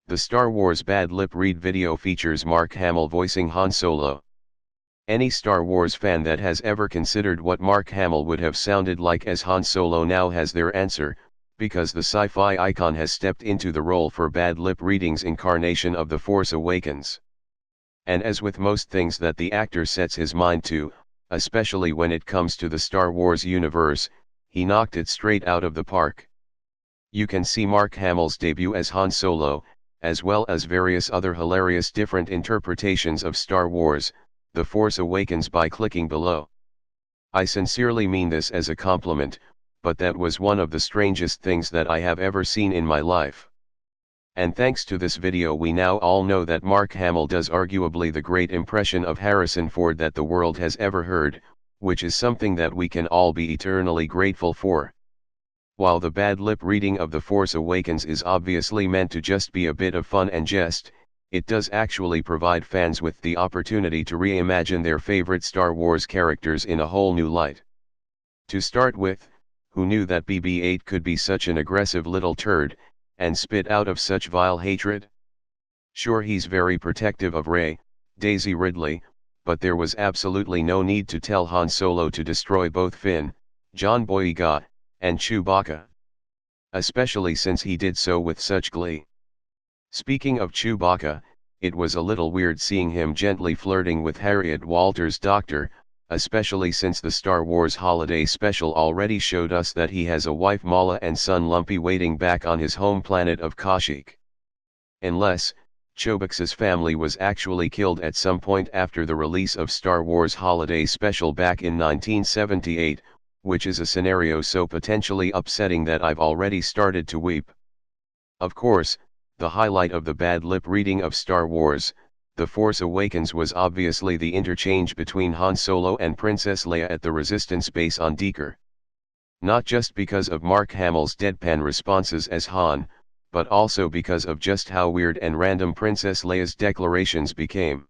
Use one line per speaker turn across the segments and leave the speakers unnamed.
The Star Wars bad lip read video features Mark Hamill voicing Han Solo. Any Star Wars fan that has ever considered what Mark Hamill would have sounded like as Han Solo now has their answer, because the sci-fi icon has stepped into the role for bad lip reading's incarnation of The Force Awakens. And as with most things that the actor sets his mind to, especially when it comes to the Star Wars universe, he knocked it straight out of the park. You can see Mark Hamill's debut as Han Solo, as well as various other hilarious different interpretations of Star Wars, The Force Awakens by clicking below. I sincerely mean this as a compliment, but that was one of the strangest things that I have ever seen in my life. And thanks to this video we now all know that Mark Hamill does arguably the great impression of Harrison Ford that the world has ever heard, which is something that we can all be eternally grateful for. While the bad lip reading of The Force Awakens is obviously meant to just be a bit of fun and jest, it does actually provide fans with the opportunity to reimagine their favorite Star Wars characters in a whole new light. To start with, who knew that BB-8 could be such an aggressive little turd, and spit out of such vile hatred? Sure, he's very protective of Rey, Daisy Ridley, but there was absolutely no need to tell Han Solo to destroy both Finn, John Boyega, and Chewbacca. Especially since he did so with such glee. Speaking of Chewbacca, it was a little weird seeing him gently flirting with Harriet Walters' doctor, especially since the Star Wars Holiday Special already showed us that he has a wife Malla and son Lumpy waiting back on his home planet of Kashyyyk. Unless, Chewbacca's family was actually killed at some point after the release of Star Wars Holiday Special back in 1978, which is a scenario so potentially upsetting that I've already started to weep. Of course, the highlight of the bad lip reading of Star Wars, The Force Awakens was obviously the interchange between Han Solo and Princess Leia at the Resistance base on Decker. Not just because of Mark Hamill's deadpan responses as Han, but also because of just how weird and random Princess Leia's declarations became.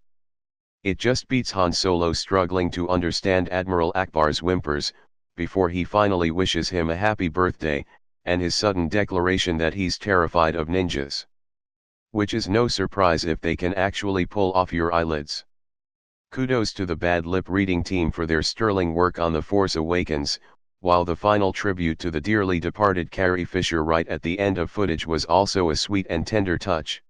It just beats Han Solo struggling to understand Admiral Akbar's whimpers, before he finally wishes him a happy birthday, and his sudden declaration that he's terrified of ninjas. Which is no surprise if they can actually pull off your eyelids. Kudos to the bad lip reading team for their sterling work on The Force Awakens, while the final tribute to the dearly departed Carrie Fisher right at the end of footage was also a sweet and tender touch.